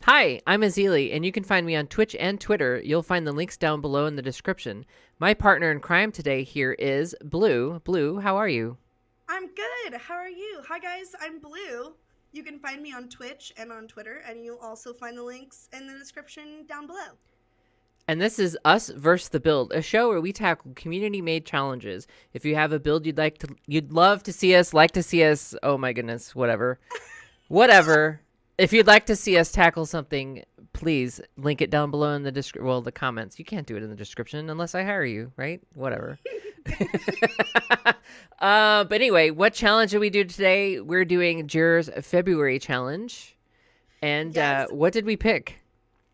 Hi, I'm Ezilii, and you can find me on Twitch and Twitter. You'll find the links down below in the description. My partner in crime today here is Blue. Blue, how are you? I'm good. How are you? Hi, guys. I'm Blue. You can find me on Twitch and on Twitter, and you'll also find the links in the description down below. And this is Us versus the Build, a show where we tackle community-made challenges. If you have a build you'd love to see us, like to see us, oh my goodness, whatever. If you'd like to see us tackle something, please link it down below in the the comments. You can't do it in the description unless I hire you, right? Whatever. But anyway, what challenge did we do today? We're doing Jur's February challenge. And Yes. what did we pick?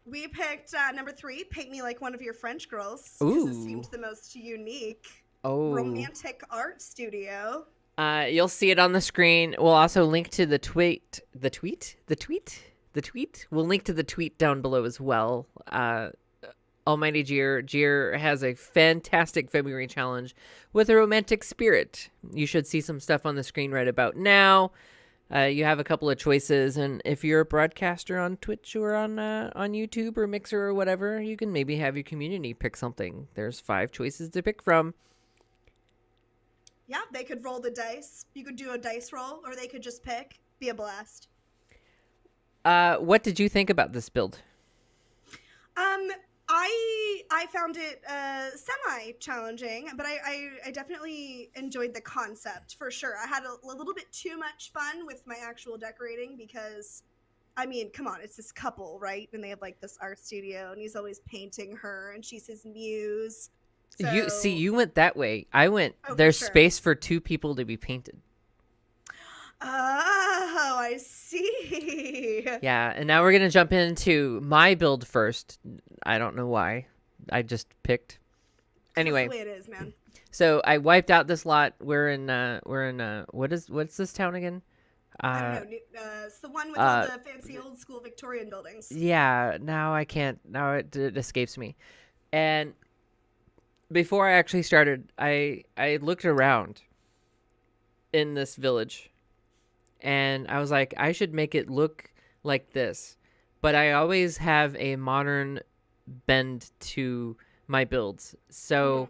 We picked number 3, Paint Me Like One of Your French Girls, because it Ooh. seemed the most unique. Oh. Romantic art studio. You'll see it on the screen. We'll also link to the tweet. We'll link to the tweet down below as well. Almighty Jir has a fantastic February challenge with a romantic spirit. You should see some stuff on the screen right about now. You have a couple of choices, and if you're a broadcaster on Twitch or on YouTube or Mixer or whatever, you can maybe have your community pick something. There's 5 choices to pick from. Yeah, they could roll the dice. You could do a dice roll, or they could just pick. Be a blast. What did you think about this build? I found it semi-challenging, but I definitely enjoyed the concept for sure. I had a little bit too much fun with my actual decorating because, I mean, come on, it's this couple, right? And they have like this art studio, and he's always painting her, and she's his muse. So, You went that way. I went, there's space for 2 people to be painted. Oh, I see. Yeah, and now we're going to jump into my build first. I don't know why. I just picked. Anyway. That's the way it is, man. So I wiped out this lot. We're in what's this town again? I don't know. It's the one with all the fancy old school Victorian buildings. Yeah, now I can't. Now it escapes me. And before I actually started, I looked around in this village. And I was like, I should make it look like this. But I always have a modern bend to my builds. So,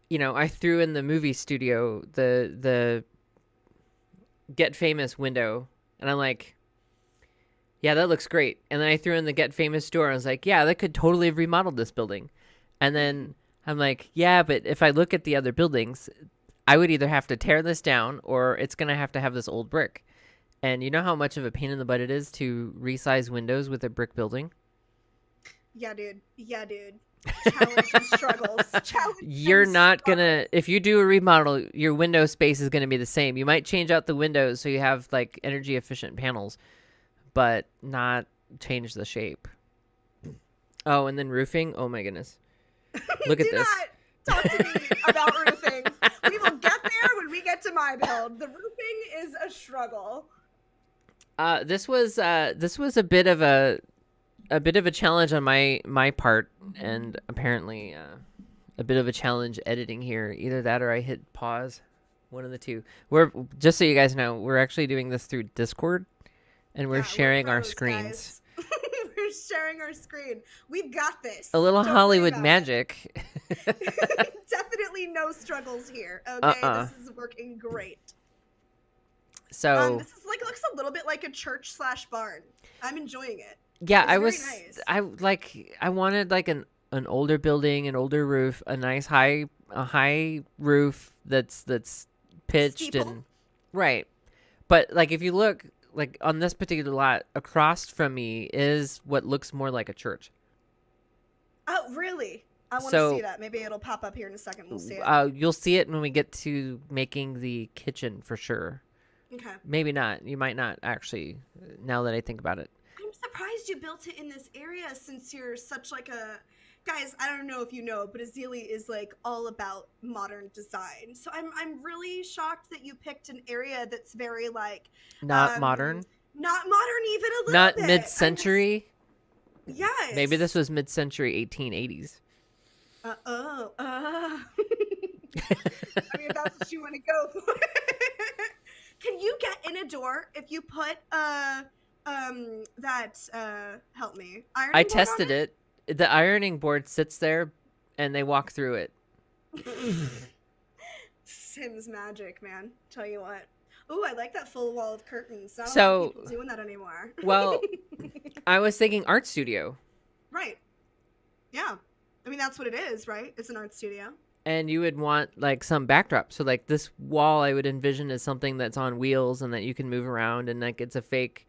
you know, I threw in the movie studio, the Get Famous window. And I'm like, yeah, that looks great. And then I threw in the Get Famous door. And I was like, yeah, that could totally have remodeled this building. And then I'm like, yeah, but if I look at the other buildings, I would either have to tear this down or it's going to have this old brick. And you know how much of a pain in the butt it is to resize windows with a brick building? Yeah, dude. Challenge and struggles. You're not going to, if you do a remodel, your window space is going to be the same. You might change out the windows so you have like energy efficient panels, but not change the shape. Oh, and then roofing. Oh my goodness. Look at this. Talk to me about roofing. We will get there when we get to my build. The roofing is a struggle. This was a bit of a challenge on my part, and apparently a bit of a challenge editing here. Either that or I hit pause. One of the two. We're just so you guys know, we're actually doing this through Discord, and we're sharing our screens. We're sharing our screen. We've got this. A little Hollywood magic. Definitely no struggles here. Okay, this is working great. So this is looks a little bit like a church/barn. I'm enjoying it. Yeah, nice. I wanted like an older building, an older roof, a nice high roof that's pitched Steeple. and right. But like if you look like on this particular lot across from me is what looks more like a church. Oh, really? I want to see that. Maybe it'll pop up here in a second. We'll see it. You'll see it when we get to making the kitchen for sure. Okay. Maybe not. You might not actually, now that I think about it. I'm surprised you built it in this area since you're such like a... Guys, I don't know if you know, but Ezilii is like all about modern design. So I'm really shocked that you picked an area that's very like... Not modern? Not modern even a little Not bit. mid-century? Yes. Maybe this was mid-century 1880s. I mean, that's what you want to go for. Can you get in a door if you put a help me. I Ironing board on tested it. The ironing board sits there, and they walk through it. Sims magic, man. Tell you what. Ooh, I like that full wall of curtains. Not a lot So, of people doing that anymore. well, I was thinking art studio. Right. Yeah. I mean, that's what it is, right? It's an art studio. And you would want like some backdrop. So like this wall I would envision as something that's on wheels and that you can move around, and like it's a fake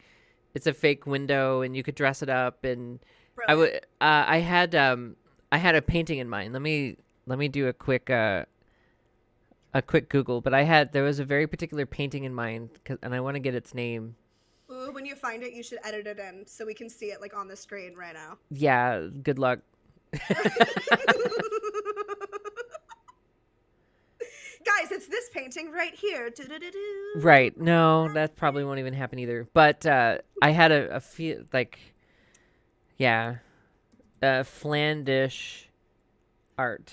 window, and you could dress it up. And Brilliant. I would I had a painting in mind. Let me do a quick Google, but there was a very particular painting in mind, and I want to get its name. Ooh, when you find it, you should edit it in so we can see it like on the screen right now. Yeah, good luck. Guys, it's this painting right here. Do-do-do-do. Right. No, that probably won't even happen either. But I had a feel like, yeah, Flandish art.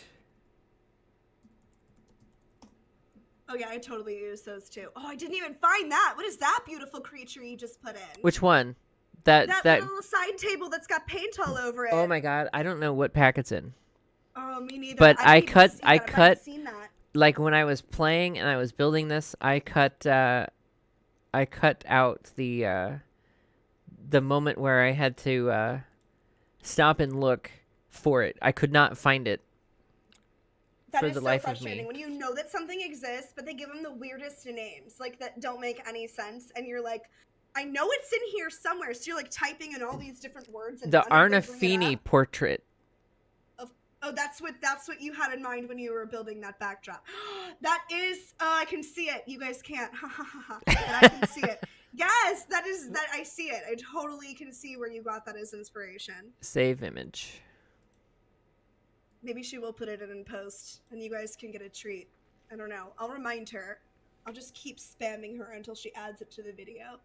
Oh yeah, I totally use those too. Oh, I didn't even find that. What is that beautiful creature you just put in? Which one? That little side table that's got paint all over it. Oh my god, I don't know what pack it's in. Oh, me neither. But I cut. seen that. Like when I was playing and I was building this, I cut out the moment where I had to stop and look for it. I could not find it. That for is the so life of frustrating me. when you know that something exists, but they give them the weirdest names, like that don't make any sense, and you're like, I know it's in here somewhere. So you're like typing in all these different words. And The none of them bring it Arnafini up. portrait. Oh, that's what you had in mind when you were building that backdrop. That is, I can see it. You guys can't. But I can see it. Yes, that. I see it. I totally can see where you got that as inspiration. Save image. Maybe she will put it in post, and you guys can get a treat. I don't know. I'll remind her. I'll just keep spamming her until she adds it to the video.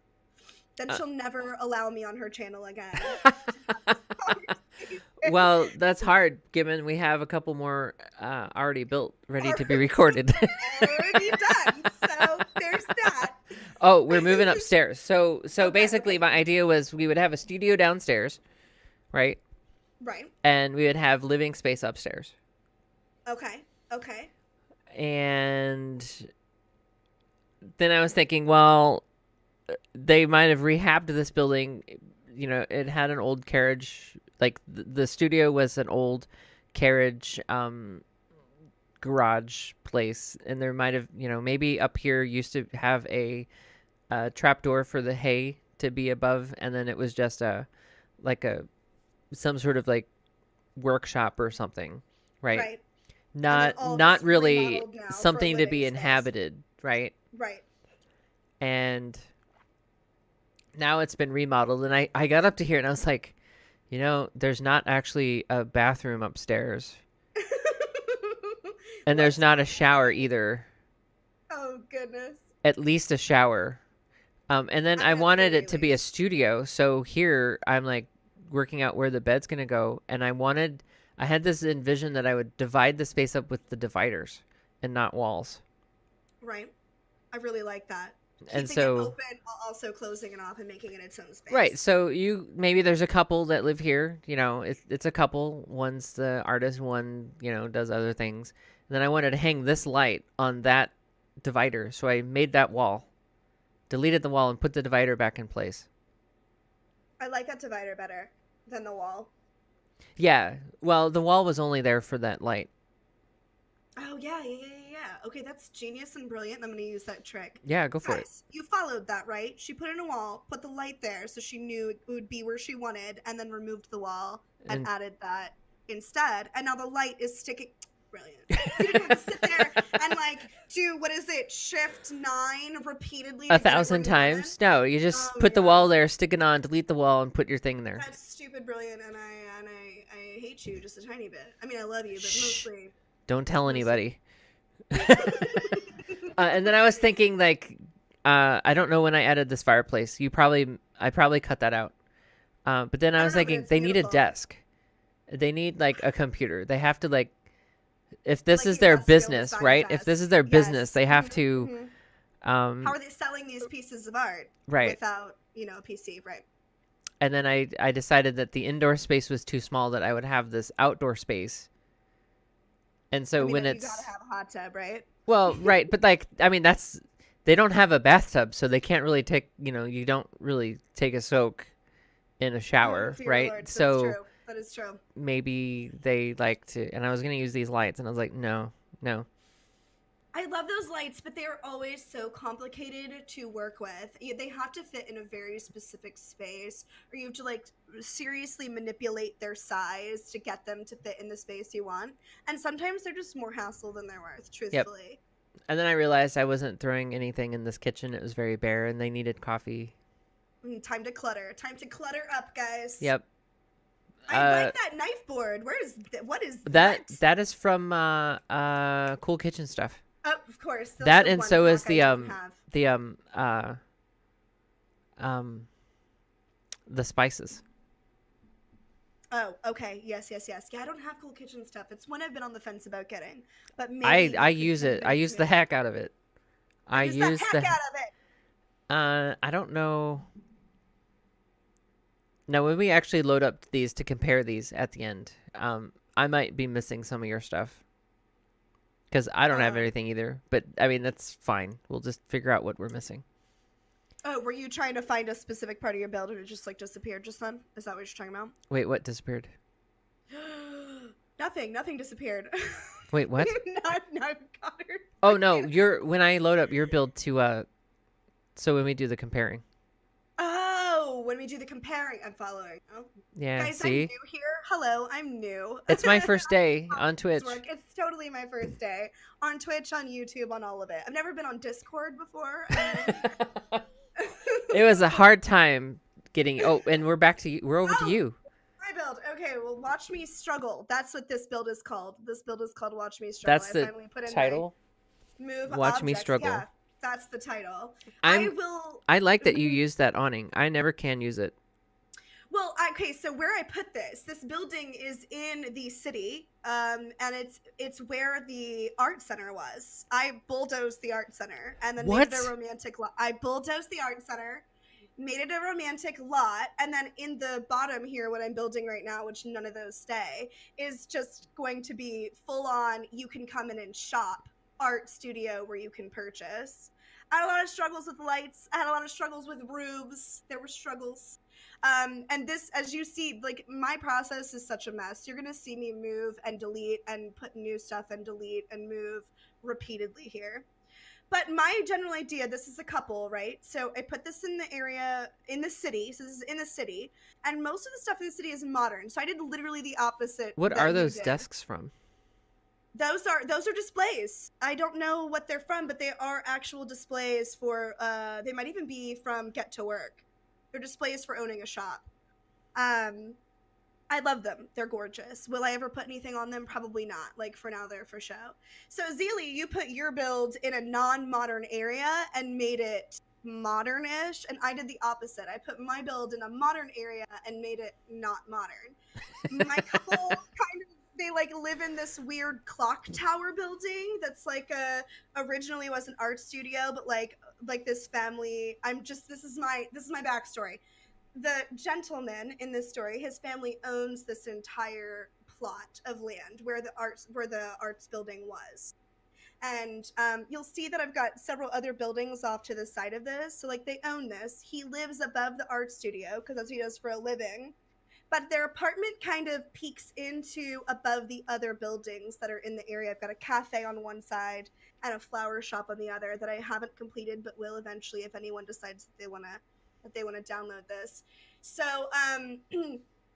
Then she'll never allow me on her channel again. Well, that's hard, given we have a couple more already built, ready to be recorded. Already done. So there's that. Oh, we're moving upstairs. So Okay, basically, my idea was we would have a studio downstairs, right? Right. And we would have living space upstairs. Okay. And then I was thinking, well, they might have rehabbed this building. You know, it had an old carriage. Like the studio was an old carriage garage place, and there might have, maybe up here used to have a trapdoor for the hay to be above, and then it was just some sort of like workshop or something, right? Not really something to be inhabited, right? Right. And now it's been remodeled, and I got up to here and I was like, there's not actually a bathroom upstairs. And there's not a shower either. Oh, goodness. At least a shower. And then I wanted it to be a studio. So here I'm like working out where the bed's going to go. And I had this envision that I would divide the space up with the dividers and not walls. Right. I really like that. And Keeping so it open while also closing it off and making it its own space. Right. So maybe there's a couple that live here, it's a couple. One's the artist, one, does other things. And then I wanted to hang this light on that divider. So I made that wall, deleted the wall, and put the divider back in place. I like that divider better than the wall. Yeah. Well, the wall was only there for that light. Oh, yeah. Okay, that's genius and brilliant. I'm going to use that trick. Yeah, go for it. You followed that, right? She put in a wall, put the light there so she knew it would be where she wanted, and then removed the wall and added that instead. And now the light is sticking. Brilliant. So you don't have to sit there and do, Shift 9 repeatedly 1,000 times? No, you just put the wall there, stick it on, delete the wall, and put your thing there. That's stupid brilliant, and I hate you just a tiny bit. I mean, I love you, but mostly. Don't tell anybody. And then I was thinking, I don't know when I added this fireplace. I probably cut that out. But then I was thinking they need a desk. They need a computer. They have to if this is their business, right? If this is their business, they have to How are they selling these pieces of art Right. without, a PC, right? And then I decided that the indoor space was too small, that I would have this outdoor space. And I so mean, when then you gotta it's, have a hot tub, right? well, right, but like, I mean, they don't have a bathtub, so they can't really take, you don't really take a soak in a shower, Dear right? Lord, that's So true. That is true. maybe they like to, and I was going to use these lights, and I was like, no, no. I love those lights, but they are always so complicated to work with. They have to fit in a very specific space, or you have to like seriously manipulate their size to get them to fit in the space you want. And sometimes they're just more hassle than they're worth, Yep. truthfully. And then I realized I wasn't throwing anything in this kitchen. It was very bare, and they needed coffee. Time to clutter. Time to clutter up, guys. Yep. I like that knife board. What is that is from Cool Kitchen Stuff. Oh, of course. That, and so is the the spices. Oh, okay. Yes. Yeah, I don't have Cool Kitchen Stuff. It's one I've been on the fence about getting. But maybe I use it. I use the heck out of it. I use the heck out of it. I don't know. Now, when we actually load up these to compare these at the end, I might be missing some of your stuff. Because I don't have everything either. But, I mean, that's fine. We'll just figure out what we're missing. Oh, were you trying to find a specific part of your build and it just, like, disappeared just then? Is that what you're talking about? Wait, what disappeared? Nothing disappeared. Wait, what? Not Connor. Oh, no. When I load up your build to, so when we do the comparing. Oh, when we do the comparing, I'm following. Oh. Yeah, guys, see? I'm new here. Hello, I'm new. It's my first day on Twitch. It's totally my first day on Twitch, on YouTube, on all of it. I've never been on Discord before. It was a hard time getting. Oh, and we're back to you. We're over to you. My build. Okay, well, watch me struggle. That's what this build is called. This build is called Watch Me Struggle. That's the title. Move Watch objects. Me Struggle. Yeah, that's the title. I like that you use that awning. I never can use it. Well, okay, so where I put this building is in the city, and it's where the art center was. I bulldozed the art center and then made it a romantic lot. I bulldozed the art center, made it a romantic lot, and then in the bottom here, what I'm building right now, which none of those stay, is just going to be full on, you can come in and shop, art studio where you can purchase. I had a lot of struggles with lights. I had a lot of struggles with roofs. There were struggles. And this, as you see, like, my process is such a mess. You're going to see me move and delete and put new stuff and delete and move repeatedly here. But my general idea, this is a couple, right? So I put this in the area, in the city. So this is in the city. And most of the stuff in the city is modern. So I did literally the opposite. What are those desks from? Those are displays. I don't know what they're from, but they are actual displays for, they might even be from Get to Work. They're displays for owning a shop. I love them. They're gorgeous. Will I ever put anything on them? Probably not. Like, for now, they're for show. So, Ezilii, you put your build in a non-modern area and made it modern-ish, and I did the opposite. I put my build in a modern area and made it not modern. My couple kind of, they like live in this weird clock tower building that's like originally was an art studio, but like this family, this is my backstory. The gentleman in this story, his family owns this entire plot of land where the arts building was. And you'll see that I've got several other buildings off to the side of this. So like they own this. He lives above the art studio because that's what he does for a living. But their apartment kind of peeks into above the other buildings that are in the area. I've got a cafe on one side and a flower shop on the other that I haven't completed, but will eventually if anyone decides that they want to download this. So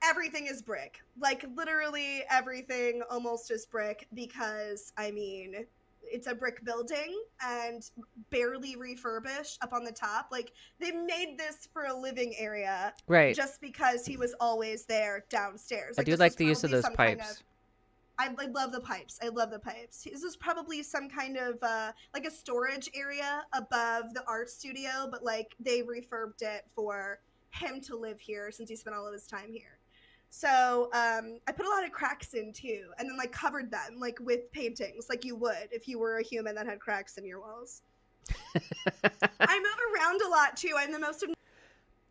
everything is brick. Like literally everything almost is brick because, I mean, it's a brick building and barely refurbished up on the top. Like they made this for a living area, right? Just because he was always there downstairs. Like, I do like the use of those pipes. I love the pipes. I love the pipes. This is probably some kind of like a storage area above the art studio, but like they refurbed it for him to live here since he spent all of his time here. So I put a lot of cracks in too, and then like covered them like with paintings, like you would if you were a human that had cracks in your walls. I move around a lot too. I'm the most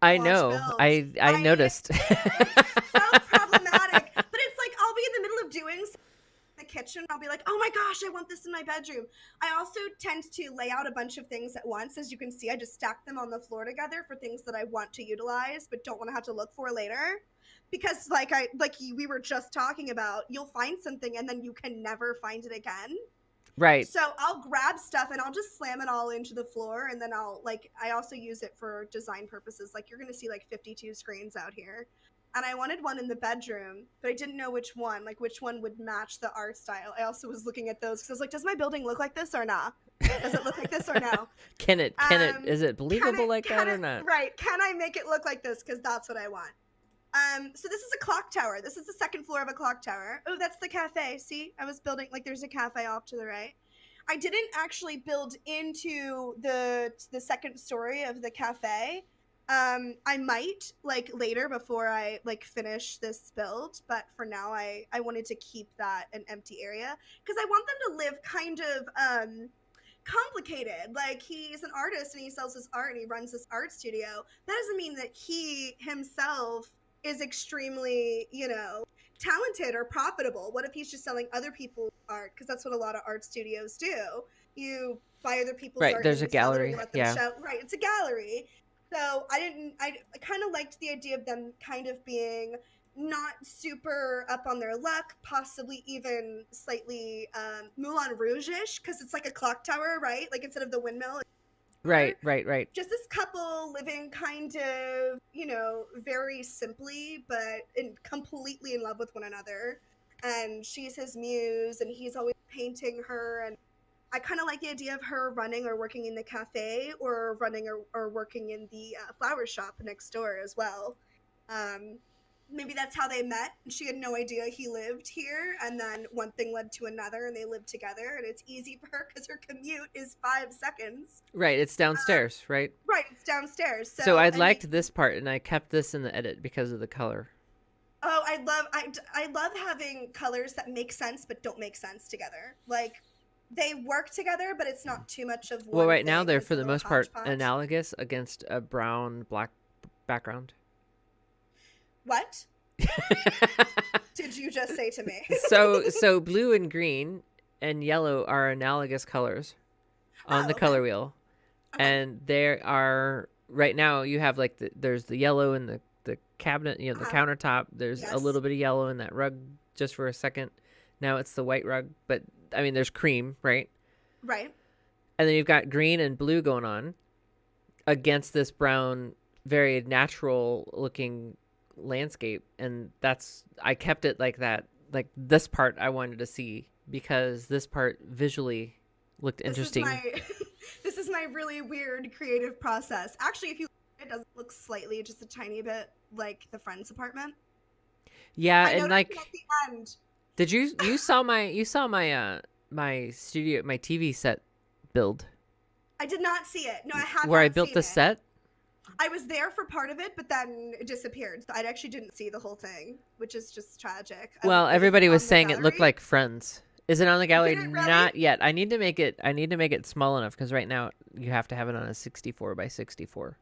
I watch know. builds. I noticed. It's so problematic. But it's like I'll be in the middle of doing something in the kitchen. I'll be like, oh my gosh, I want this in my bedroom. I also tend to lay out a bunch of things at once. As you can see, I just stack them on the floor together for things that I want to utilize but don't want to have to look for later. Because we were just talking about, you'll find something and then you can never find it again. Right. So I'll grab stuff and I'll just slam it all into the floor, and then I also use it for design purposes. Like you're going to see like 52 screens out here. And I wanted one in the bedroom, but I didn't know which one would match the art style. I also was looking at those because I was like, does my building look like this or not? Does it look like this or no? Is it believable like that or not? Right. Can I make it look like this? Because that's what I want. So this is a clock tower. This is the second floor of a clock tower. Oh, that's the cafe. See, I was building, like, there's a cafe off to the right. I didn't actually build into the second story of the cafe. I might, like, later before I, like, finish this build, but for now I wanted to keep that an empty area because I want them to live kind of complicated. Like, he's an artist and he sells his art and he runs this art studio. That doesn't mean that he himself is extremely, talented or profitable. What if he's just selling other people's art? Because that's what a lot of art studios do. You buy other people's art. Right, there's a gallery. Let them show. Right, it's a gallery. So I kind of liked the idea of them kind of being not super up on their luck, possibly even slightly Moulin Rouge-ish, because it's like a clock tower, right? Like instead of the windmill. Right. Just this couple living kind of, very simply, but completely in love with one another. And she's his muse, and he's always painting her. And I kind of like the idea of her running or working in the cafe or running or working in the flower shop next door as well. Maybe that's how they met. She had no idea he lived here, and then one thing led to another, and they lived together, and it's easy for her because her commute is 5 seconds. Right, it's downstairs, right? Right, it's downstairs. So I liked this part, and I kept this in the edit because of the color. Oh, I love having colors that make sense but don't make sense together. Like, they work together, but it's not too much of one. Well, right now they're It's for a the little most part hodgepodge. analogous against a brown-black background. What did you just say to me? So blue and green and yellow are analogous colors on the color wheel. Okay. And there are, right now you have like there's the yellow in the cabinet, the countertop. There's a little bit of yellow in that rug just for a second. Now it's the white rug, but I mean there's cream, right? Right. And then you've got green and blue going on against this brown, very natural looking landscape. And I kept it like that. Like this part I wanted to see because this part visually looked interesting. This is my really weird creative process. Actually, if you look, it does look slightly just a tiny bit like the friend's apartment. Yeah, and like at the end. Did you saw my my studio, my TV set build? I did not see it. No, I haven't. Where I built the set? I was there for part of it, but then it disappeared. So I actually didn't see the whole thing, which is just tragic. Well, everybody was saying it looked like Friends. Is it on the gallery? Did it really? Not yet. I need to make it small enough because right now you have to have it on a 64 by 64.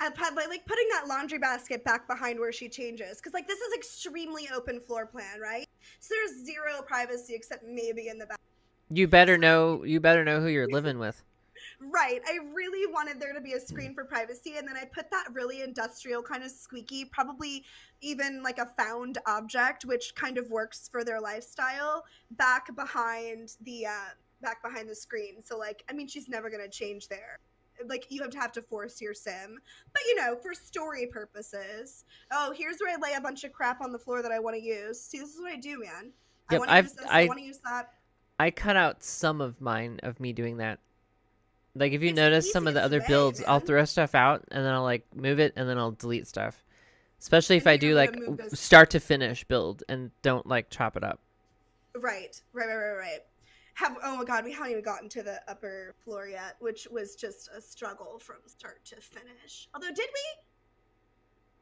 I've had like putting that laundry basket back behind where she changes, because like this is extremely open floor plan, right? So there's zero privacy except maybe in the back. You better know who you're living with. Right. I really wanted there to be a screen for privacy, and then I put that really industrial kind of squeaky, probably even like a found object, which kind of works for their lifestyle, back behind the screen. So like, I mean, she's never gonna change there. Like, you have to force your sim, but for story purposes. Oh, here's where I lay a bunch of crap on the floor that I want to use. See, this is what I do, man. Yep, I want to use that. I cut out some of me doing that. Like, if you notice some of the other builds, man. I'll throw stuff out and then I'll like move it and then I'll delete stuff. Especially if I do like start to finish build and don't like chop it up. Right. Oh my god, we haven't even gotten to the upper floor yet, which was just a struggle from start to finish. Although,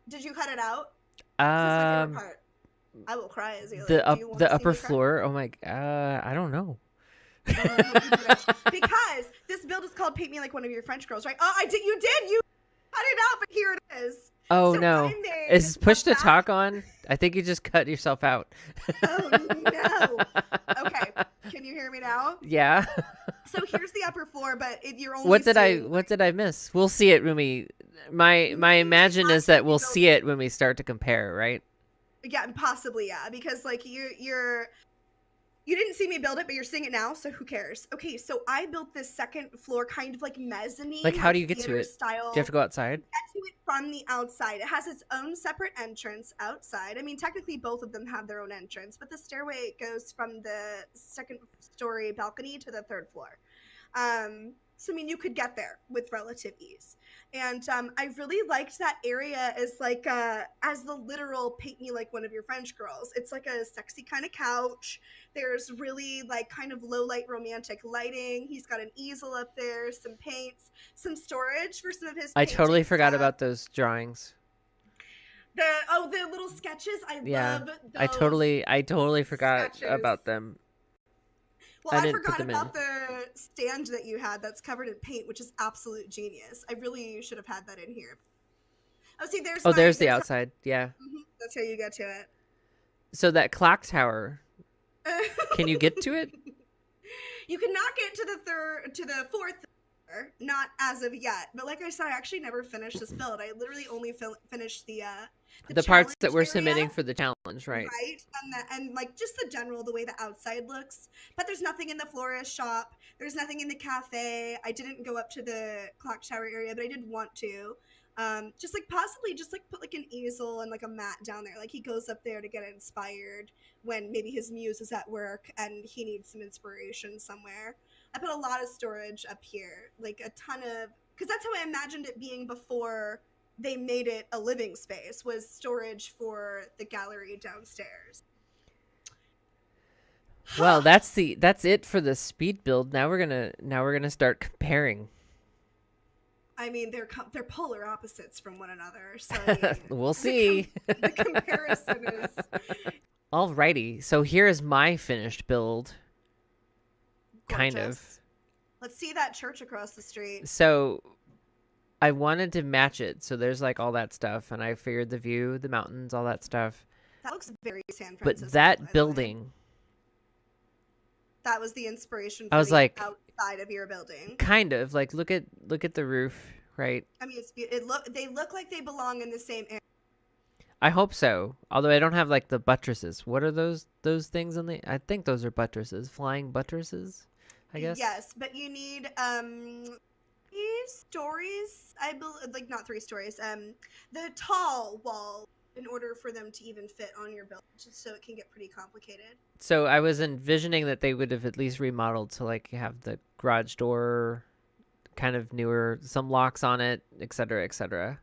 did you cut it out? This is my favorite part. I will cry, Ezilii. The upper floor. Oh my, I don't know. I hope you didn't. Because this build is called "Paint Me Like One of Your French Girls," right? Oh, I did. You did. You cut it out, but here it is. Oh So no. I made Is push a to talk on? I think you just cut yourself out. Oh no. Okay. Can you hear me now? Yeah. So here's the upper floor, but you're only What did seeing, what did I miss? We'll see it when we my imagine is that we'll see it when we start to compare, right? Yeah, possibly, yeah, because like you didn't see me build it, but you're seeing it now, so who cares? Okay, so I built this second floor kind of like mezzanine. Like, how do you get to it? Style. Do you have to go outside? Get to it from the outside. It has its own separate entrance outside. I mean, technically both of them have their own entrance, but the stairway goes from the second story balcony to the third floor. So I mean, you could get there with relative ease. And I really liked that area as like as the literal "Paint Me Like One of Your French Girls." It's like a sexy kind of couch. There's really like kind of low light romantic lighting. He's got an easel up there, some paints, some storage for some of his I totally forgot stuff. about those drawings. The little sketches. I love those. I totally forgot sketches. About them. Well, I forgot about the stand that you had that's covered in paint, which is absolute genius. I really should have had that in here. Oh, see, there's the outside. Yeah. That's how you get to it. So that clock tower, can you get to it? You cannot get to the fourth floor, not as of yet. But like I said, I actually never finished this build. I literally only finished the parts that we're area, submitting for the challenge, right? Right, and like just the general, the way the outside looks. But there's nothing in the florist shop. There's nothing in the cafe. I didn't go up to the clock tower area, but I did want to. Just like possibly just like put like an easel and like a mat down there. Like he goes up there to get inspired when maybe his muse is at work and he needs some inspiration somewhere. I put a lot of storage up here, like a ton of, because that's how I imagined it being before they made it a living space, was storage for the gallery downstairs. Well, that's it for the speed build. Now we're gonna start comparing. I mean, they're polar opposites from one another, so I mean, we'll see. The comparison is. Alrighty, so here is my finished build. Gorgeous. Kind of. Let's see that church across the street. So I wanted to match it, so there's like all that stuff, and I figured the view, the mountains, all that stuff. That looks very San Francisco. But that building, that was the inspiration for I was the like, outside of your building. Kind of like look at the roof, right? I mean, they look like they belong in the same area. I hope so. Although I don't have like the buttresses. What are those things on the? I think those are buttresses, flying buttresses. I guess. Yes, but you need 3 stories. I believe, like not 3 stories. The tall wall in order for them to even fit on your build, just so it can get pretty complicated. So I was envisioning that they would have at least remodeled to like have the garage door kind of newer, some locks on it, etc., etc.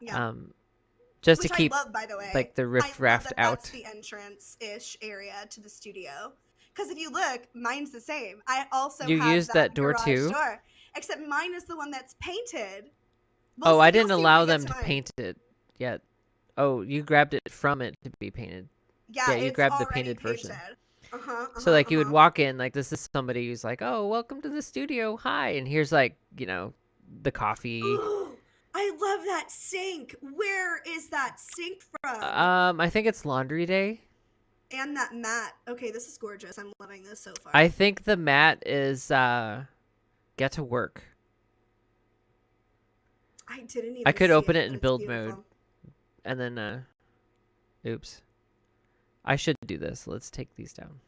Yeah. Just Which to keep, I love, by the way, like the riffraff out. That's the entrance-ish area to the studio. Because if you look, mine's the same. I also have used that door too, except mine is the one that's painted. I didn't allow them to paint it yet. Oh, you grabbed it from it to be painted. Yeah, you grabbed the painted version. So like you would walk in, like this is somebody who's like, oh, welcome to the studio, hi, and here's like, the coffee. I love that sink. Where is that sink from? I think it's laundry day. And that mat. Okay, this is gorgeous. I'm loving this so far. I think the mat is get to work. I didn't even I could open it in build beautiful mode. And then oops. I should do this. Let's take these down.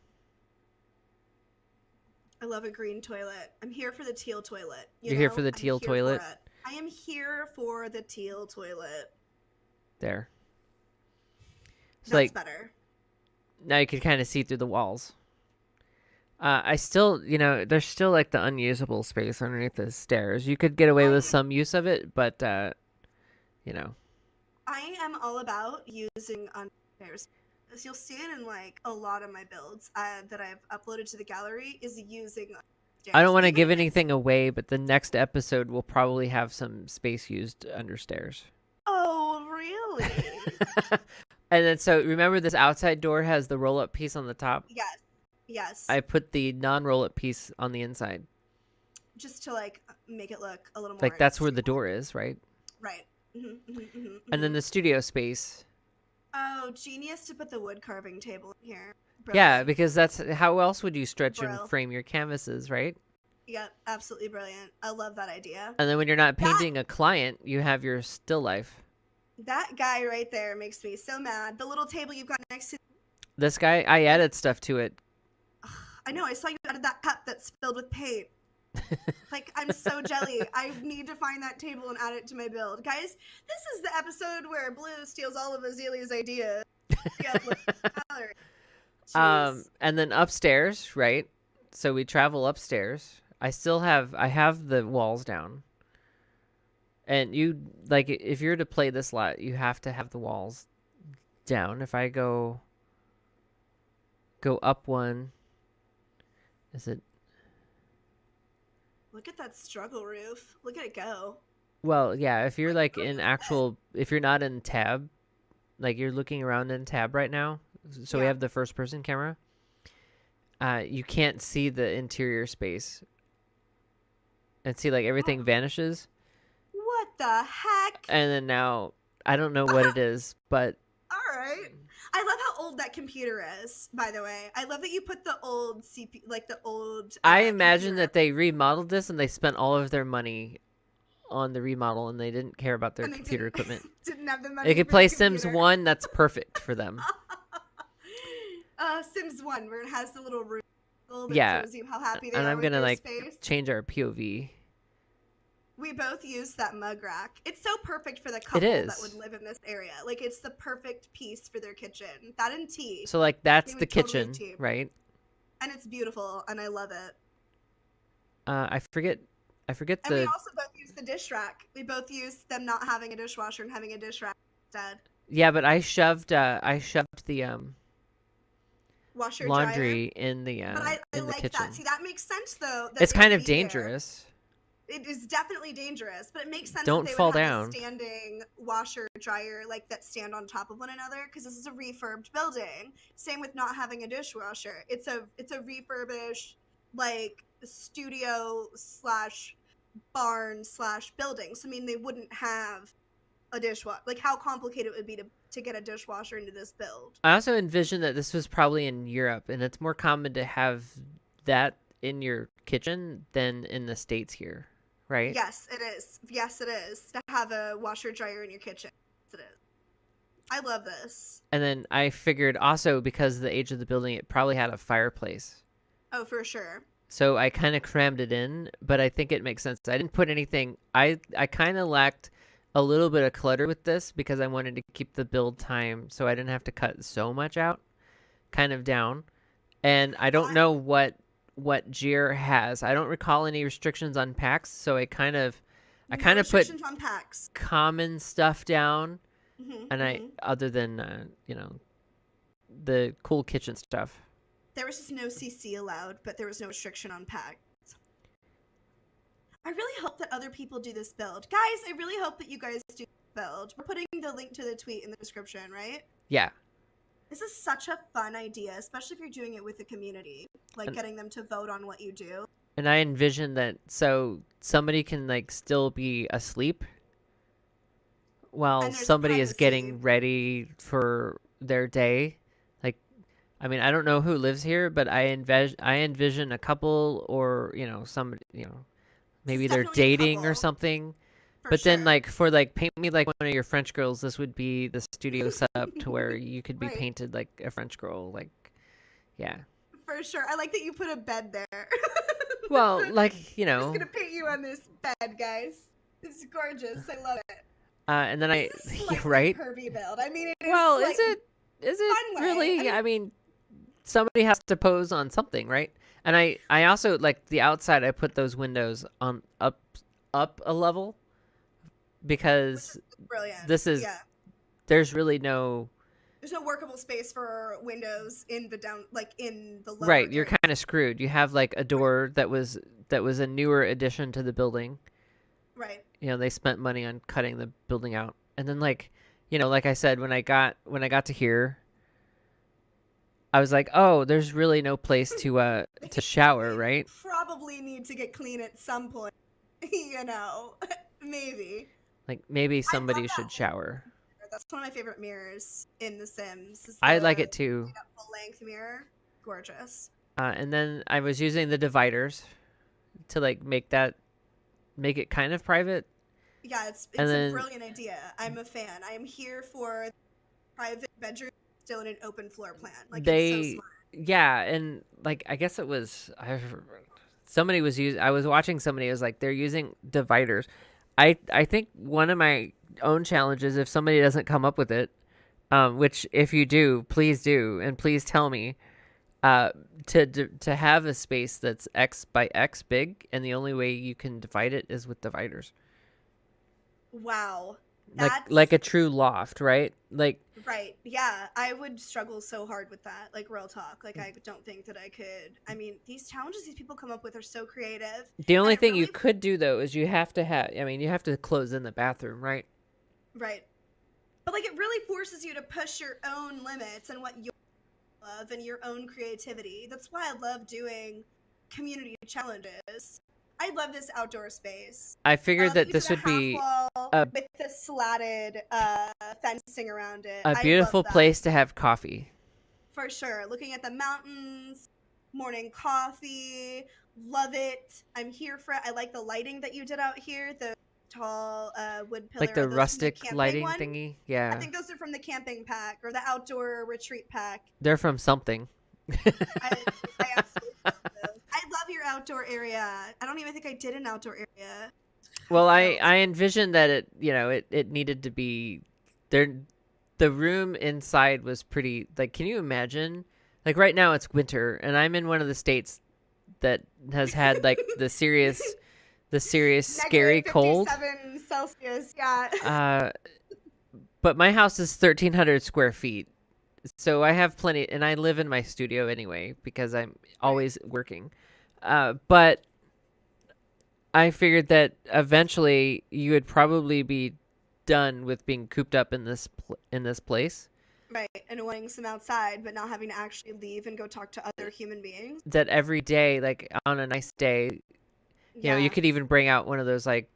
I love a green toilet. I'm here for the teal toilet. You're here for the teal toilet? I am here for the teal toilet. There. So that's better. Now you can kind of see through the walls. I still, there's still like the unusable space underneath the stairs. You could get away with some use of it, but, I am all about using stairs. As you'll see it in like a lot of my builds that I've uploaded to the gallery is using stairs. I don't want to give anything away, but the next episode will probably have some space used under stairs. Oh, really? And then, so remember this outside door has the roll-up piece on the top? Yes. Yes. I put the non-roll-up piece on the inside. Just to like make it look a little more Like that's where the streamlined. door is, right? Right. And then the studio space. Oh, genius to put the wood carving table in here. Yeah, Brilliant. because that's how else would you stretch and Brill. frame your canvases, right? Yep, absolutely brilliant. I love that idea. And then when you're not That painting a client, you have your still life. that guy right there makes me so mad. The little table you've got next to. This guy, I added stuff to it. I know. I saw you added that cup that's filled with paint. Like, I'm so jelly. I need to find that table and add it to my build. Guys, this is the episode where Blue steals all of Ezilii's ideas. And then upstairs, right? So we travel upstairs. I have the walls down. And you, like, if you're to play this lot, you have to have the walls down. If I go up one, is it? Look at that struggle roof. Look at it go. Well, yeah, if you're like if you're not in tab, like you're looking around in tab right now, so we have the first person camera, you can't see the interior space. And see, like, everything vanishes. What the heck? And then now, I don't know what it is, but... All right. I love how old that computer is, by the way. I love that you put the old CPU, like the old... I imagine that they remodeled this and they spent all of their money on the remodel and they didn't care about their computer equipment. Didn't have the money. They could play Sims 1, that's perfect for them. Sims 1, where it has the little room that shows you how happy they and are I'm gonna, like, space. change our POV. We both use that mug rack. It's so perfect for the couple that would live in this area. Like, it's the perfect piece for their kitchen. That and tea. So, like, that's the kitchen, right? And it's beautiful, and I love it. I forget And we also both use the dish rack. We both use them not having a dishwasher and having a dish rack instead. Yeah, but I shoved the washer laundry dryer. in the but I in the like kitchen. that. See, that makes sense though. It's kind of dangerous. It is definitely dangerous, but it makes sense. Don't that they fall would have down. A standing washer dryer like that stand on top of one another because this is a refurbed building. Same with not having a dishwasher. It's a refurbished like studio / barn / building. So I mean they wouldn't have a dishwasher. Like how complicated it would be to get a dishwasher into this build. I also envision that this was probably in Europe, and it's more common to have that in your kitchen than in the States here, right? Yes, it is. Yes, it is. To have a washer dryer in your kitchen. Yes, it is. I love this. And then I figured also because of the age of the building, it probably had a fireplace. Oh, for sure. So I kind of crammed it in, but I think it makes sense. I didn't put anything. I kind of lacked a little bit of clutter with this because I wanted to keep the build time so I didn't have to cut so much out, kind of down. And I don't know what Gier has. I don't recall any restrictions on packs, so I kind of put on packs. Common stuff down, and other than the cool kitchen stuff. There was just no CC allowed, but there was no restriction on packs. I really hope that other people do this build. Guys, I really hope that you guys do this build. We're putting the link to the tweet in the description, right? Yeah. This is such a fun idea, especially if you're doing it with the community. Like, getting them to vote on what you do. And I envision that so somebody can, like, still be asleep while somebody is getting ready for their day. Like, I mean, I don't know who lives here, but I envision a couple or, somebody, maybe they're dating or something. But then, like, paint me like one of your French girls, this would be the studio setup to where you could be painted like a French girl. Like, yeah. For sure. I like that you put a bed there. Well, like, I'm just going to paint you on this bed, guys. It's gorgeous. I love it. And then right? Curvy build. I mean, is it really? I mean, somebody has to pose on something, right? And I also, like, the outside, I put those windows on up a level because this is there's really there's no workable space for windows in the lower right. You're kind of screwed. You have like a door that was a newer addition to the building. Right. They spent money on cutting the building out, and then like I said, when I got to here, I was like, oh, there's really no place to shower, We right? probably need to get clean at some point. You know, maybe. Like maybe I love somebody should that. shower. That's one of my favorite mirrors in The Sims. Is I like the it too. full length mirror. Gorgeous. And then I was using the dividers to like make it kind of private. Yeah, And it's a then brilliant idea. I'm a fan. I am here for private bedroom still in an open floor plan. Like it's so they, smart. yeah, and like I guess it was somebody was using. I was watching somebody was like they're using dividers. I think one of my own challenges, if somebody doesn't come up with it, which if you do, and please tell me, uh, to have a space that's X by X big, and the only way you can divide it is with dividers, Wow. like That's a true loft, right? Like right. Yeah, I would struggle so hard with that. Like real talk. Like I don't think that I could. I mean, these challenges these people come up with are so creative, the and only it thing you really could do though is you have to have. I mean, you have to close in the bathroom, right? right. But like it really forces you to push your own limits and what you love and your own creativity. That's why I love doing community challenges. I love this outdoor space. I figured that You this did a would half be wall a with the slatted fencing around it. a I love beautiful that place to have coffee. for sure. Looking at the mountains, morning coffee, love it. I'm here for it. I like the lighting that you did out here. The tall wood pillar. Like the Are those from the rustic camping lighting one? thingy. I Yeah. think those are from the camping pack or the outdoor retreat pack. They're from something. I, I absolutely love those. I love your outdoor area. I don't even think I did an outdoor area. Well, I Failed. I envisioned that it needed to be there. The room inside was pretty like. Can you imagine? Like right now it's winter, and I'm in one of the states that has had like the serious scary Negative cold. 57 Celsius. Yeah. Uh, but my house is 1,300 square feet, so I have plenty, and I live in my studio anyway because I'm Right. always working. But I figured that eventually you would probably be done with being cooped up in this place. Right. And wanting some outside, but not having to actually leave and go talk to other human beings. That every day, like on a nice day, you Yeah. could even bring out one of those like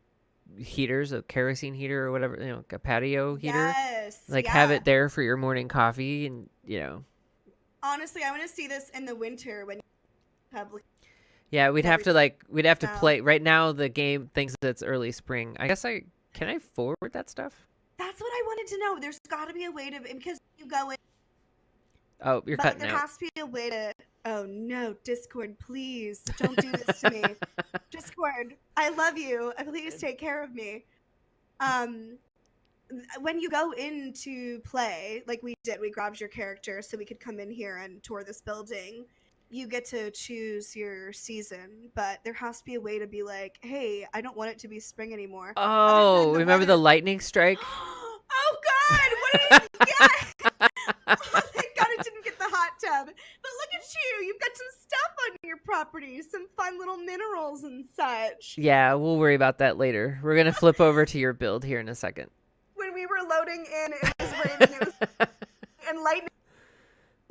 heaters, a kerosene heater or whatever, like a patio heater. Yes. Like have Yeah. it there for your morning coffee, and Honestly, I want to see this in the winter when public. yeah, we'd have to Now. play. Right now, the game thinks that it's early spring. I guess can I forward that stuff? That's what I wanted to know. There's got to be a way to because you go in, Oh, you're but like, cutting there out. has to be a way to. Oh no, Discord, please don't do this to me. Discord, I love you. Please take care of me. Um, when you go into play, like we did, we grabbed your character so we could come in here and tour this building. You get to choose your season, but there has to be a way to be like, hey, I don't want it to be spring anymore. Other than Oh, the remember the weather. lightning strike? Oh God, what did it get? Oh, thank God it didn't get the hot tub. But look at you. You've got some stuff on your property, some fun little minerals and such. Yeah, we'll worry about that later. We're gonna flip over to your build here in a second. When we were loading in, it was raining. It was and lightning.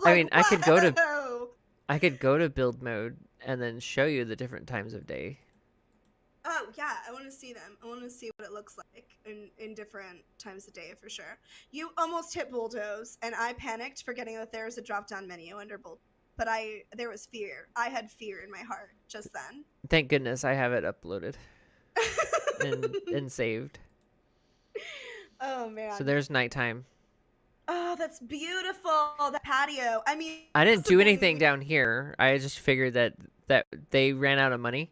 I mean, I could go to whoa. I could go to build mode and then show you the different times of day. Oh yeah, I want to see them. I want to see what it looks like in different times of day for sure. You almost hit bulldoze, and I panicked forgetting that there was a drop down menu under bulldoze. But there was fear. I had fear in my heart just then. Thank goodness I have it uploaded and saved. Oh man. So there's nighttime. Oh, that's beautiful. The patio. I mean, I didn't do possibly- anything down here. I just figured that they ran out of money.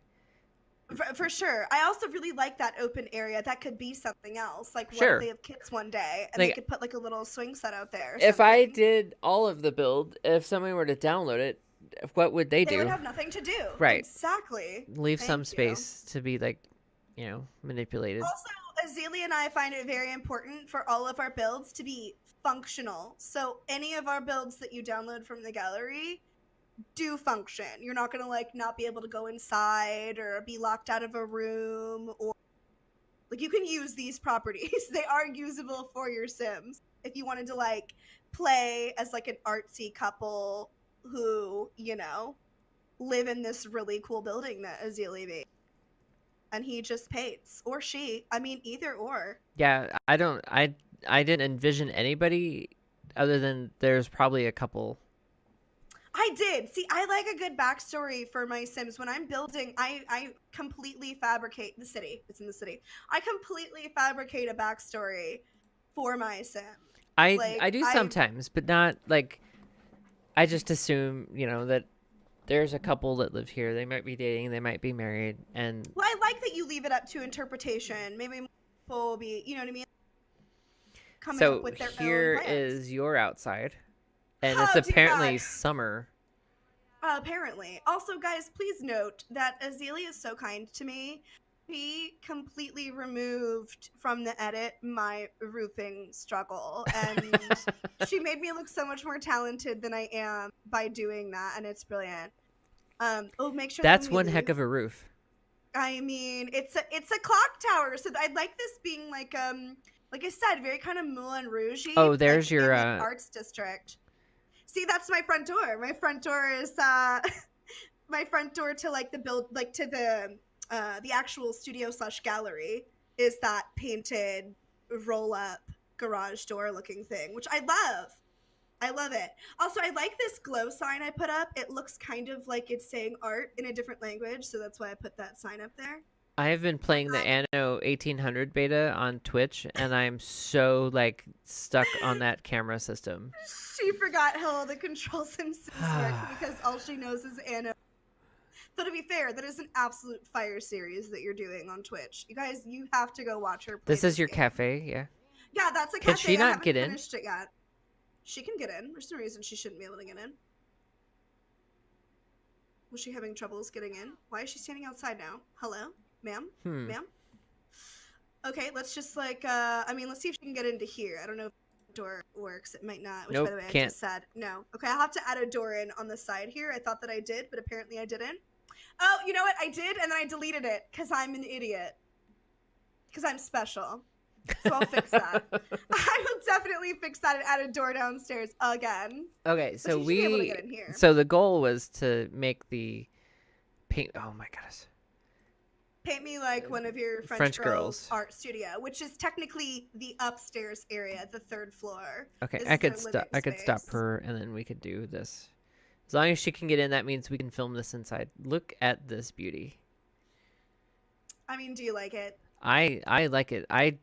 For sure. I also really like that open area. That could be something else. Like, what Sure. if they have kids one day and Like, they could put like a little swing set out there? Or If I something? did all of the build, if someone were to download it, what would they They do? would have nothing to do. Right. Exactly. Leave Thank some you. space to be like, manipulated. Also, Ezilii and I find it very important for all of our builds to be functional. So any of our builds that you download from the gallery do function. You're not going to like not be able to go inside or be locked out of a room, or like you can use these properties. They are usable for your Sims. If you wanted to like play as like an artsy couple who, you know, live in this really cool building that Ezilii made. And he just paints. Or she. I mean, either or. Yeah, I didn't envision anybody other than there's probably a couple. I did. See, I like a good backstory for my Sims. When I'm building, I completely fabricate the city. It's in the city. I completely fabricate a backstory for my Sim. I do sometimes, but not like I just assume, that there's a couple that live here. They might be dating, they might be married, and Well, I like that you leave it up to interpretation. Maybe people will be, you know what I mean? Coming up with their own here plans. is your outside. And Oh, it's dear apparently God. summer. Apparently. Also, guys, please note that Ezilii is so kind to me. She completely removed from the edit my roofing struggle. And she made me look so much more talented than I am by doing that. And it's brilliant. Make sure That's one heck of a roof. I mean, it's a clock tower. So I'd like this being like I said, very kind of Moulin Rouge-y. Oh, there's like, your in the arts district. See, that's my front door. My front door is my front door to like the actual studio / gallery is that painted roll up garage door looking thing, which I love. I love it. Also, I like this glow sign I put up. It looks kind of like it's saying art in a different language, so that's why I put that sign up there. I have been playing the Anno 1800 beta on Twitch, and I'm so stuck on that camera system. She forgot how all the controls in Sims work because all she knows is Anno. Though to be fair, that is an absolute fire series that you're doing on Twitch. You guys, you have to go watch her play This is your game. cafe, yeah? Yeah, that's a cafe. Can she not I haven't get in? finished it yet. She can get in. There's no reason she shouldn't be able to get in. Was she having troubles getting in? Why is she standing outside now? Hello? Ma'am? Ma'am? Okay, let's just let's see if she can get into here. I don't know if the door works. It might not, which Nope, by the way, can't. I just said. No. Okay, I'll have to add a door in on the side here. I thought that I did, but apparently I didn't. Oh, you know what? I did, and then I deleted it because I'm an idiot. Because I'm special. So I'll fix that. I will definitely fix that and add a door downstairs again. Okay, so she should be able to get in here. So the goal was to make the paint. Oh my goodness. Paint me like one of your French girls art studio, which is technically the upstairs area, the third floor. Okay, I could stop her, and then we could do this. As long as she can get in, that means we can film this inside. Look at this beauty. I mean, do you like it? I like it. I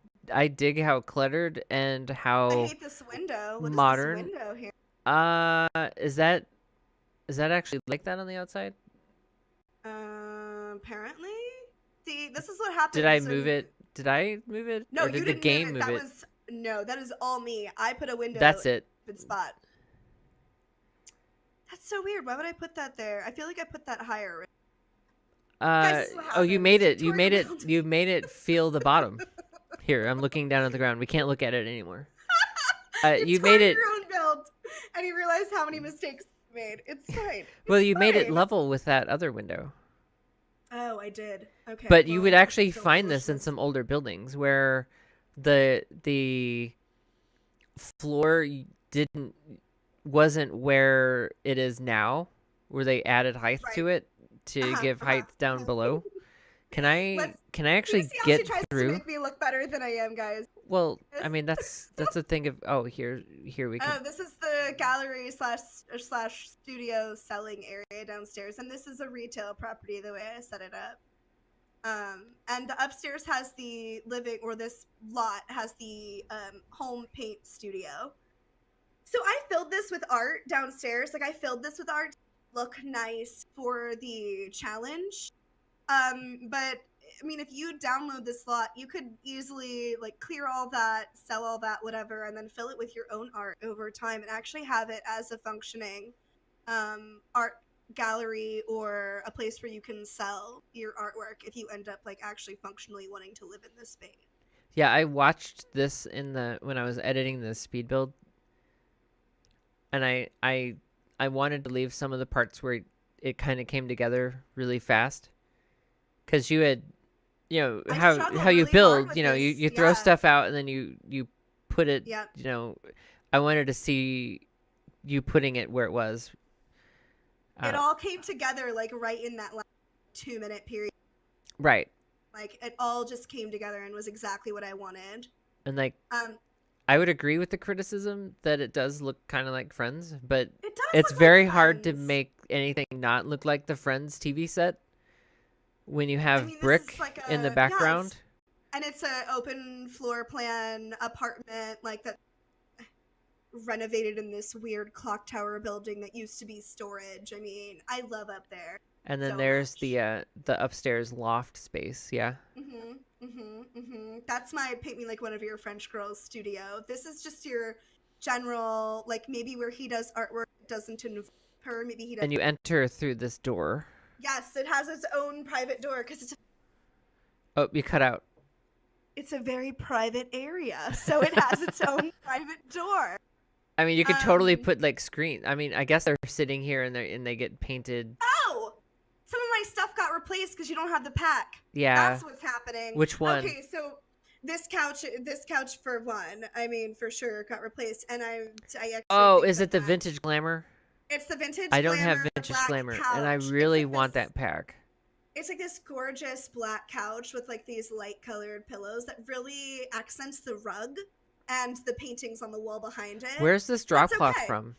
dig how cluttered and how I hate this window. What modern. Is this window here? Is that actually like that on the outside? Apparently. See, this is what happens. Did I move it? Did I move it? No, or did you the didn't game move it. move it? No, that is all me. I put a window. That's it. Good spot. That's so weird. Why would I put that there? I feel like I put that higher. Guys, Oh, you made it. You made it. You made it feel the bottom. Here, I'm looking down at the ground. We can't look at it anymore. You made it. Your own build, and you realize how many mistakes you made. It's fine. Well, you made it level with that other window. Oh, I did. Okay. But you would actually find this in some older buildings where the floor wasn't where it is now, where they added height to it to give height down below. Can I actually get she tries through? To make me look better than I am, guys. Well, I mean that's a thing of here we can. Oh, this is the gallery slash studio selling area downstairs, and this is a retail property the way I set it up. And the upstairs has the living, or this lot has the home paint studio. So I filled this with art downstairs. Like I filled this with art to look nice for the challenge. But I mean, if you download this lot, you could easily clear all that, sell all that, whatever, and then fill it with your own art over time and actually have it as a functioning art gallery or a place where you can sell your artwork if you end up actually functionally wanting to live in this space. Yeah, I watched this when I was editing the speed build, and I wanted to leave some of the parts where it kind of came together really fast, because you had, how you build, you throw stuff out and then you put it, I wanted to see you putting it where it was. It all came together like right in that last 2-minute period. Right. Like it all just came together and was exactly what I wanted. And like, I would agree with the criticism that it does look kind of like Friends, but it does it's look very like hard to Friends. make anything not look like the Friends TV set when you have I mean, brick this is like in the background. And it's an open floor plan apartment like that, renovated in this weird clock tower building that used to be storage. I mean, I love up there. And then so there's much. the upstairs loft space. Yeah. That's my paint me like one of your French girls studio. This is just your general, like maybe where he does artwork doesn't involve her. Maybe he does. And you enter through this door. Yes, it has its own private door because it's. Oh, you cut out. It's a very private area, so it has its own private door. I mean, you could totally put like screen. I mean, I guess they're sitting here and they get painted. Oh, some of my stuff got replaced because you don't have the pack. Yeah, that's what's happening. Which one? Okay, so this couch for one, I mean, for sure got replaced, and I actually. Oh, is it the vintage glamour? It's the vintage. I don't glamour, have vintage glamour, couch. and I really want that pack. It's like this gorgeous black couch with like these light colored pillows that really accents the rug and the paintings on the wall behind it. Where's this drop cloth from?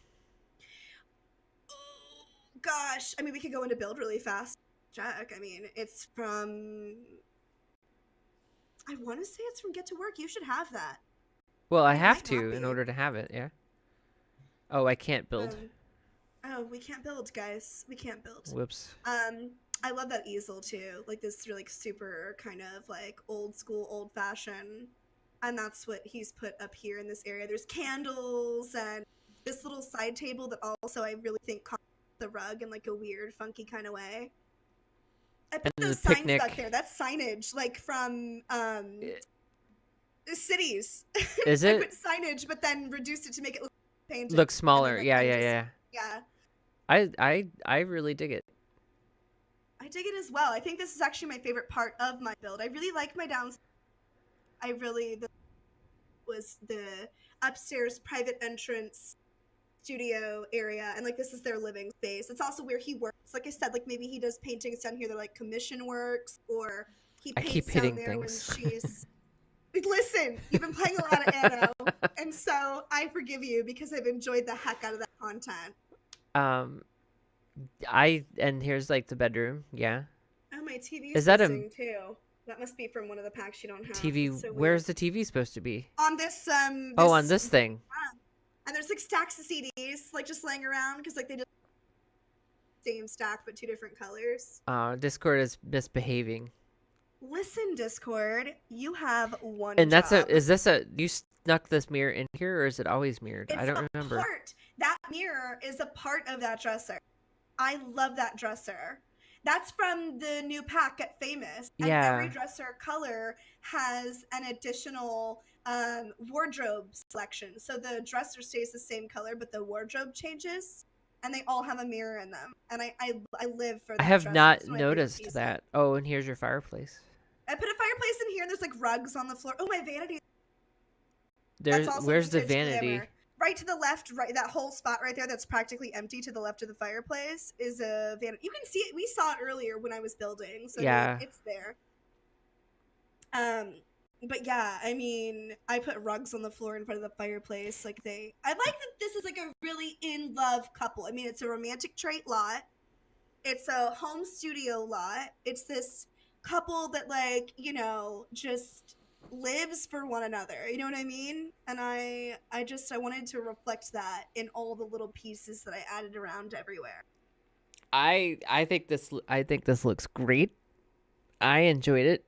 Oh, gosh. I mean, we could go into build really fast. Jack, I mean, it's from... I want to say it's from Get to Work. You should have that. Well, I have to in order to have it, yeah. Oh, I can't build. We can't build, guys. We can't build. Whoops. I love that easel too. Like this really super kind of like old school, old fashioned. And that's what he's put up here in this area. There's candles and this little side table that also I really think caught the rug in like a weird, funky kind of way. I put those signs back there. That's signage like from cities. Is it? I put signage but then reduced it to make it look painted. Look smaller. Yeah. Yeah. I really dig it. I dig it as well. I think this is actually my favorite part of my build. I really like my downstairs. Was the upstairs private entrance studio area, and like this is their living space. It's also where he works. Like I said, like maybe he does paintings down here that are like commission works, or he paints down there things. When she's. Listen, you've been playing a lot of Anno, and so I forgive you because I've enjoyed the heck out of that content. And here's like the bedroom. Yeah. Oh, my TV is that missing too. That must be from one of the packs you don't have. TV. So where's the TV supposed to be? On this on this thing. And there's like stacks of CDs like just laying around because like they just same stack but two different colors. Discord is misbehaving. Listen, Discord, you have one. And that's job. Is this you snuck this mirror in here, or is it always mirrored? It's I don't remember. That mirror is a part of that dresser. I love that dresser. That's from the new pack at Famous. And every dresser color has an additional wardrobe selection. So the dresser stays the same color, but the wardrobe changes. And they all have a mirror in them. And I live for that. I have not noticed that. Oh, and here's your fireplace. I put a fireplace in here, and there's like rugs on the floor. Oh, my vanity. Where's the vanity? Glamour. Right to the left, right, that whole spot right there that's practically empty to the left of the fireplace is a vanity. You can see it. We saw it earlier when I was building, so yeah, it's there. But yeah, I mean, I put rugs on the floor in front of the fireplace. I like that this is like a really in love couple. I mean, it's a romantic trait lot. It's a home studio lot. It's this couple that like, you know, just lives for one another, you know what I mean? And I wanted to reflect that in all the little pieces that I added around everywhere. I think this looks great. I enjoyed it.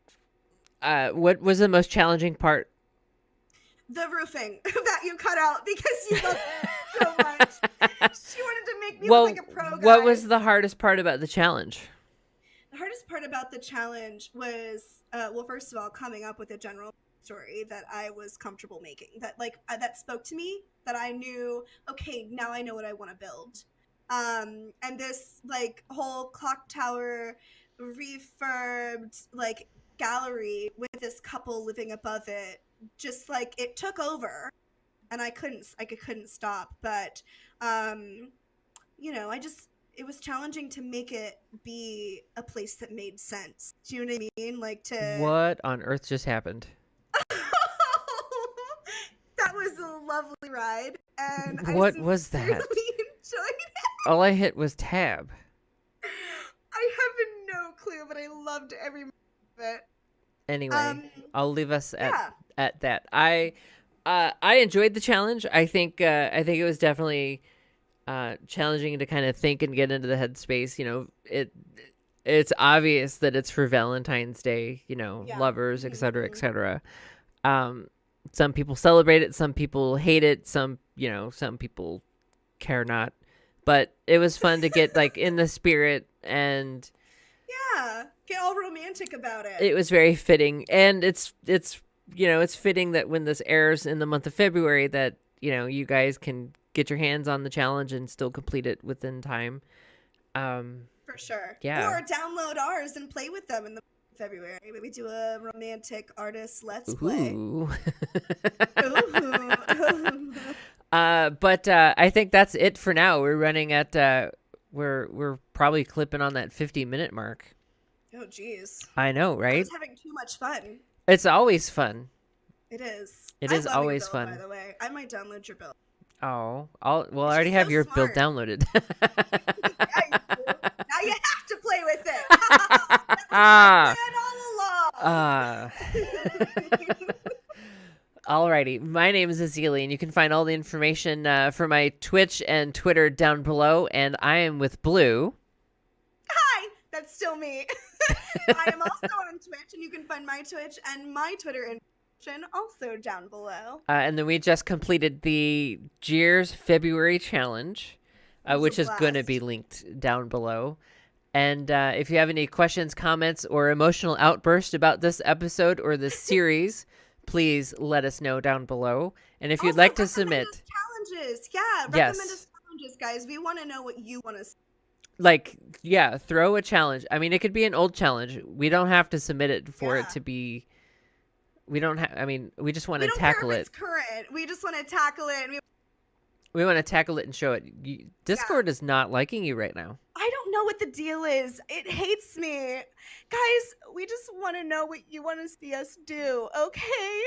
What was the most challenging part? The roofing that you cut out because you love it so much. She wanted to make me look like a pro guy. What was the hardest part about the challenge? The hardest part about the challenge was, well, first of all, coming up with a general story that I was comfortable making, that that spoke to me, that I knew, okay, now I know what I want to build. And this like whole clock tower refurbed like gallery with this couple living above it, just like it took over, and I couldn't stop. But you know, it was challenging to make it be a place that made sense. Do you know what I mean? Like to What on earth just happened? That was a lovely ride, and What I was that? sincerely enjoyed it. All I hit was tab. I have no clue, but I loved every moment of it. Anyway, I'll leave us Yeah. at that. I enjoyed the challenge. I think it was definitely challenging to kind of think and get into the headspace. You know, it's obvious that it's for Valentine's Day. You know, Yeah. lovers, etc., etc. Some people celebrate it. Some people hate it. Some people care not. But it was fun to get like in the spirit, and Yeah, get all romantic about it. it was very fitting. And it's fitting that when this airs in the month of February, that you guys can get your hands on the challenge and still complete it within time. For sure. Yeah. Or download ours and play with them in the February. Maybe do a romantic artist let's play. Ooh. Ooh. But I think that's it for now. We're running at we're probably clipping on that 50-minute mark. Oh geez. I know, I right? was having too much fun. It's always fun. It is. It I is love your always bill, fun. By the way, I might download your bill. Oh, I already just have so your smart. build downloaded. Yeah, you do. Now you have to play with it. That was my plan all along. Alrighty, my name is Ezilii, and you can find all the information for my Twitch and Twitter down below. And I am with Blue. Hi, that's still me. I am also on Twitch, and you can find my Twitch and my Twitter information also down below. And then we just completed the Jeers February challenge, which is going to be linked down below. And if you have any questions, comments, or emotional outburst about this episode or this series, please let us know down below. And if you'd like to submit challenges, recommend us challenges, guys. We want to know what you want to see. Like, throw a challenge. I mean, it could be an old challenge. We don't have to submit it for it to be. We don't have. I mean, we just want to tackle it. It's current. We just want to tackle it. And we want to tackle it and show it. Discord is not liking you right now. I don't know what the deal is. It hates me. Guys, we just want to know what you want to see us do, okay?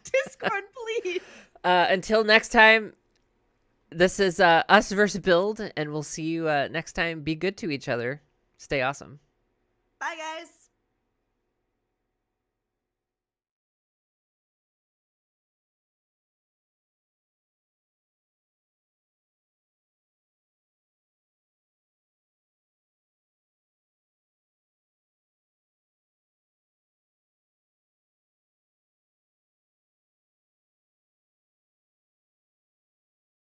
Discord, please. Until next time, this is Us versus Build, and we'll see you next time. Be good to each other. Stay awesome. Bye, guys.